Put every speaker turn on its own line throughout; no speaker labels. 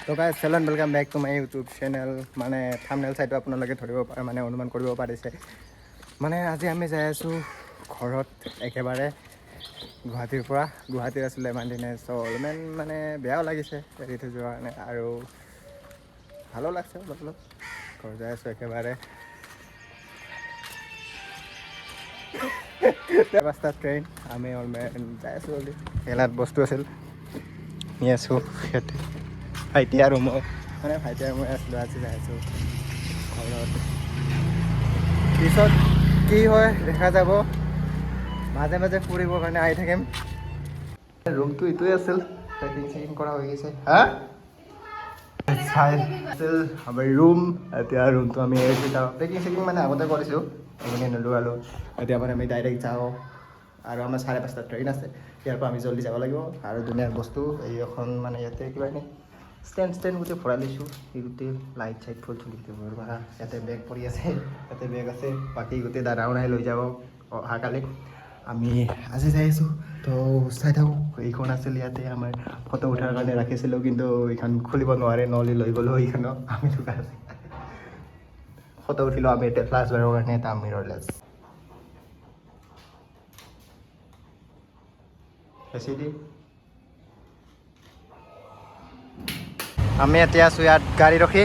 তো guys hello' and welcome back to my YouTube channel. মানে thumbnail চাইটো আপোনালোকে ধৰিব মানে অনুমান কৰিব পাৰিছে। মানে আজি আমি যাই আছোঁ ঘৰত একেবাৰে গুৱাহাটীৰ পৰা। গুৱাহাটীত আছিলে ইমান দিনে, চ' ইমান মানে বেয়াও লাগিছে এৰি থৈ যোৱাৰ কাৰণে, আৰু ভালো লাগছে অলপ অলপ। ঘৰ যাই আছোঁ একেবাৰে 5টা ট্ৰেইন। আমি অলমেন যাই আছোঁ বুলি মেলাত বস্তু আছিল নি আছোঁ ইয়াতে। ভাইটি আৰু মই আছিলোঁ, আজি যাই আছোঁ ঘৰত। পিছত কি হয় দেখা যাব, মাজে মাজে ফুৰিবৰ কাৰণে আহি থাকিম। ৰুমটো এইটোৱে আছিল, পেকিং চেকিং কৰা হৈ গৈছে। হা আছিল আমাৰ ৰুম। এতিয়া ৰুমটো আমি পেকিং চেকিং মানে আগতে কৰিছোঁ, এইখিনি নোলোৱালোঁ। এতিয়া মানে আমি ডাইৰেক্ট যাওঁ, আৰু আমাৰ 5:30 ট্ৰেইন আছে। ইয়াৰ পৰা আমি জল্দি যাব লাগিব। আৰু ধুনীয়াৰ বস্তু এই এখন মানে ইয়াতে কিবা এনে ষ্টেণ্ড গোটেই ভৰাই লৈছোঁ। এই গোটেই লাইট চাইট ফুল চুল গোটেই ভৰা। ইয়াতে বেগ পৰি আছে, ইয়াতে বেগ আছে। বাকী গোটেই দাদাও নাই, লৈ যাব অহাকালি। আমি আজি যাই আছোঁ, তো চাই থাকোঁ। এইখন আছিল ইয়াতে আমাৰ ফটো উঠাৰ কাৰণে ৰাখিছিলোঁ, কিন্তু এইখন খুলিব নোৱাৰে, নহ'লে লৈ গ'লোঁ এইখনক। আমি ফটো উঠিলোঁ আমি এতিয়া ক্লাছ বাৰৰ কাৰণে। এটা আমি ৰলেছ বেছি আমি এতিয়া আছোঁ ইয়াত গাড়ী ৰখি।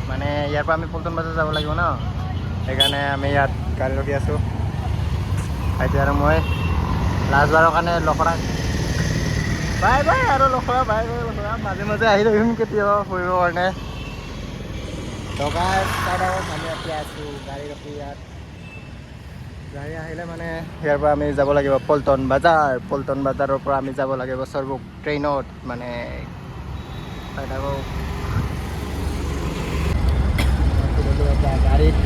মানে ইয়াৰ পৰা আমি পল্টন বজাৰ যাব লাগিব ন, সেইকাৰণে আমি ইয়াত গাড়ী ৰখি আছোঁ। এতিয়া আৰু মই লাষ্ট বাৰৰ কাৰণে লখৰা বাই বাই, আৰু লখৰা বাই বাই লখৰা। মাজে মাজে আহি থাকিম কেতিয়াবা ফুৰিবৰ কাৰণে। টকা চাই থাকক, আমি এতিয়া আছোঁ গাড়ী ৰখি ইয়াত। গাড়ী আহিলে মানে ইয়াৰ পৰা আমি যাব লাগিব পল্টন বজাৰ। পল্টন বজাৰৰ পৰা আমি যাব লাগিব সৰভোগ ট্ৰেইনত। মানে চাই থাকক গাড়ীত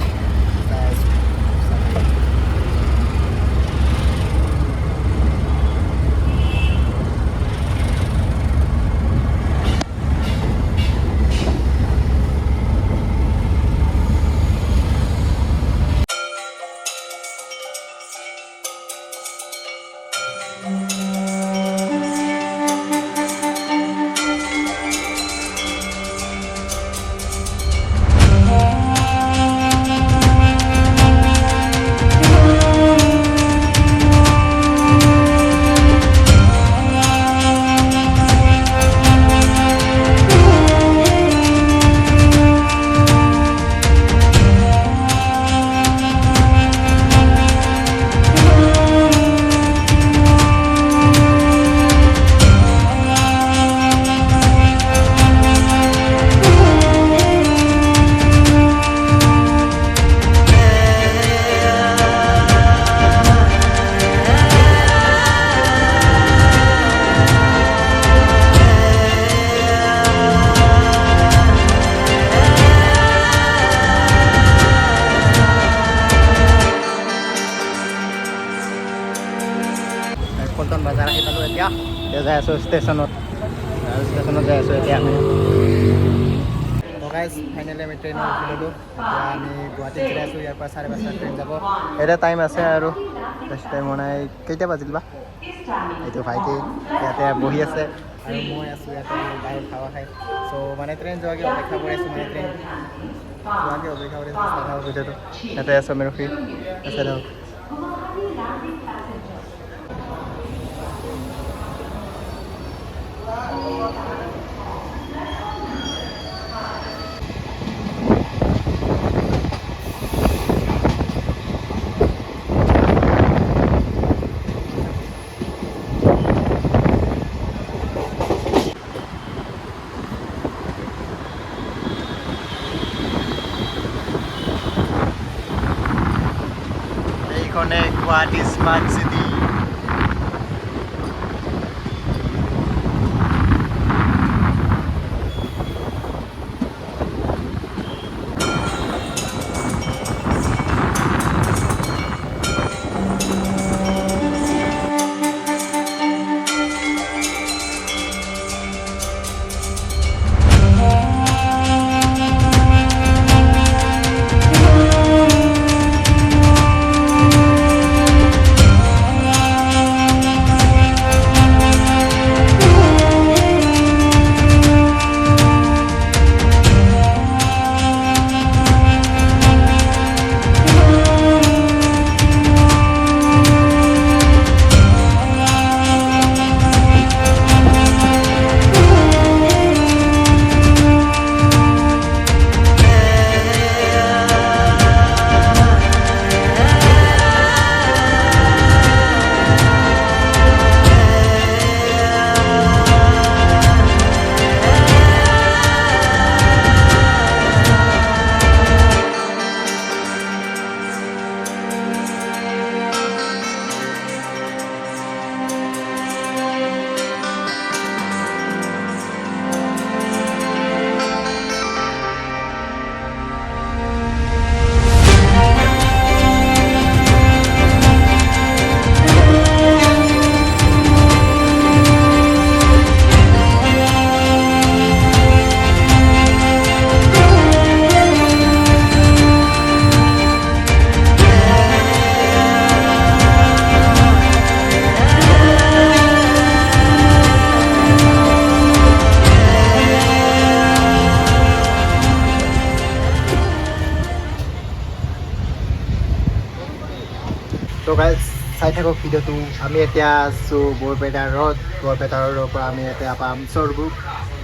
পল্টন বজাৰ আহি পালোঁ। এতিয়া যাই আছোঁ ষ্টেচনত যাই আছোঁ এতিয়া আমি। গাইজ ফাইনেলি আমি ট্ৰেইনত উঠি ল'লোঁ। এতিয়া আমি গুৱাহাটীত যাই আছোঁ। ইয়াৰ পৰা 5:30 ট্ৰেইন যাব। এতিয়া টাইম আছে আৰু বেছি টাইম হোৱা নাই। কেইটা বাজিল বা? এইটো ভাইটি ইয়াতে বহি আছে, আৰু মই আছোঁ ইয়াতে বাহিৰত খাৱা খাই। চ' মানে ট্ৰেইন যোৱাকৈ অপেক্ষা কৰি আছোঁ। মানে ট্ৰেইন যোৱাকৈ অপেক্ষা কৰি আছোঁ। ভিডিঅ'টো ইয়াতে আছোঁ আমি ৰখি আছে ধৰক। এইখনে গুৱাহাটী স্মাৰ্ট চিটি। তো গাইজ চাই থাকক ভিডিঅ'টো আমি এতিয়া আছোঁ বৰপেটা ৰোড বৰপেটা ৰোডৰ পৰা আমি এতিয়া পাম চৰবুক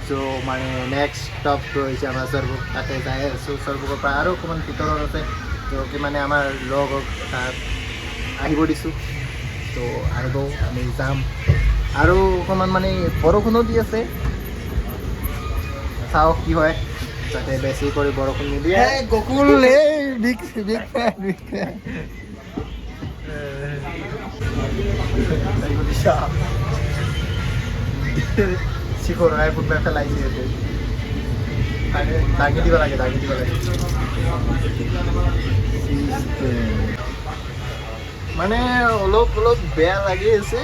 চ' মানে নেক্সট ষ্টপটো হৈছে আমাৰ চৰবুক তাতে যাই আছোঁ চৰবুকৰ পৰা আৰু অকণমান ভিতৰত আছে ত' কি মানে আমাৰ লগক তাত আহিব দিছোঁ ত' আহিব আমি যাম আৰু অকণমান মানে বৰষুণো দি আছে চাওক কি হয় যাতে বেছি কৰি বৰষুণ নিদিয়ে গকুল বিগ ফেন শিখৰ নাই ফুটবল খেলাইছে ইয়াতে দাঙি দিব লাগে মানে অলপ বেয়া লাগি আছে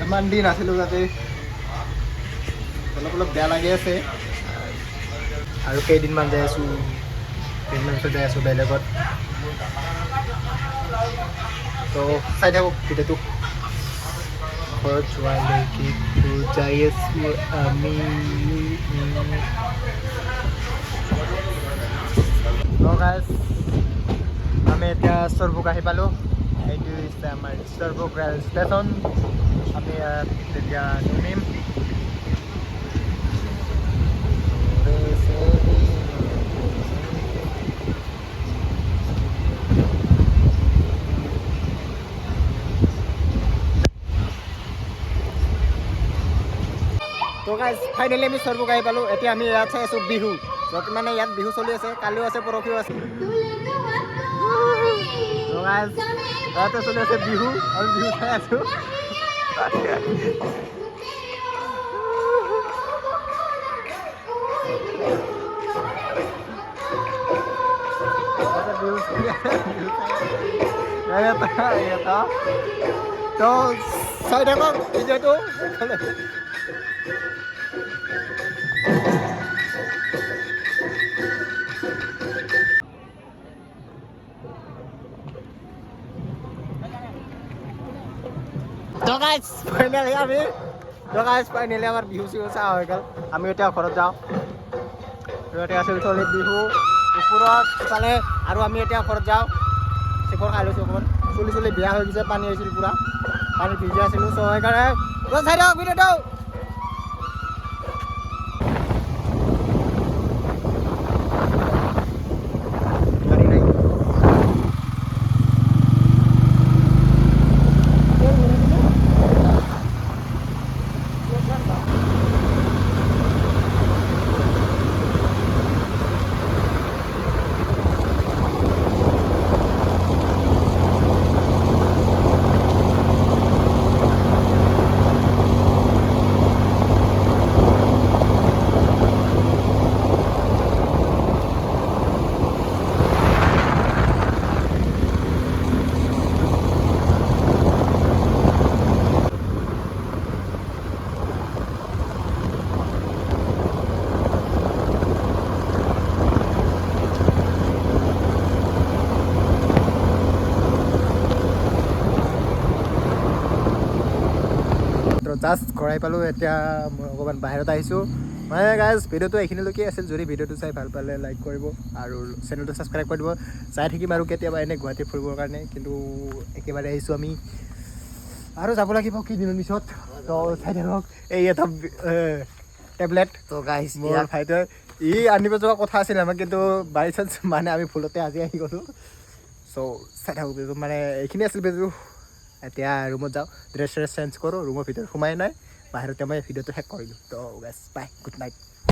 ইমান দিন আছিলোঁ যাতে অলপ বেয়া লাগি আছে আৰু কেইদিনমান যাই আছোঁ বেলেগত তো চাই থাকক ভিডিঅ'টো ঘৰত যোৱালৈকে যাই আছোঁ আমি আমি এতিয়া চৰবুক আহি পালোঁ এইটো হৈছে আমাৰ চৰবুক ৰেল ষ্টেচন আমি ইয়াত তেতিয়া নামিম তো গাইজ ফাইনেলি আমি চৰবুক আহি পালোঁ এতিয়া আমি ইয়াত চাই আছোঁ বিহু য'ত মানে ইয়াত বিহু চলি আছে কালিও আছে পৰহিও আছে তো গাইজ ইয়াতে চলি আছে বিহু আৰু বিহু চাই আছোঁ তো চাই থাকক ভিডিঅ'টো ফাইনেলি আমাৰ বিহু চিহু চাহ হৈ গ'ল আমি এতিয়া ঘৰত যাওঁ এতিয়া আছিল চলি বিহু ওপৰত চালে আৰু আমি এতিয়া ঘৰত যাওঁ চিখৰ খাই লৈছোঁ অকণমান চলি বেয়া হৈ গৈছে পানী আহিছিল পূৰা পানী ভিজি আছিলোঁ চ' সেইকাৰণে চাই দিয়ক ভিডিঅ'টো জাষ্ট ঘৰাই পালোঁ এতিয়া মই অকণমান বাহিৰত আহিছোঁ মানে গাইজ ভিডিঅ'টো এইখিনিলৈকে আছিল যদি ভিডিঅ'টো চাই ভাল পালে লাইক কৰিব আৰু চেনেলটো ছাবস্ক্ৰাইব কৰি দিব চাই থাকিম আৰু কেতিয়াবা এনেই গুৱাহাটী ফুৰিবৰ কাৰণে কিন্তু একেবাৰে আহিছোঁ আমি আৰু যাব লাগিব কেইদিনৰ পিছত তো চাই থাকক এই এটা টেবলেট তো গাইজ মোৰ ভাইটোৱে আনিব যোৱা কথা আছিল আমাৰ কিন্তু বাই চান্স মানে আমি ভুলতে আজি আহি গ'লোঁ চ' চাই থাকক মানে এইখিনি আছিল ভিডিঅ'টো এতিয়া ৰুমত যাওঁ ড্ৰেছ চেঞ্জ কৰোঁ ৰুমৰ ভিতৰত সোমাই নাই বাহিৰতে মই ভিডিঅ'টো শেষ কৰিলোঁ তো গাইজ বাই গুড নাইট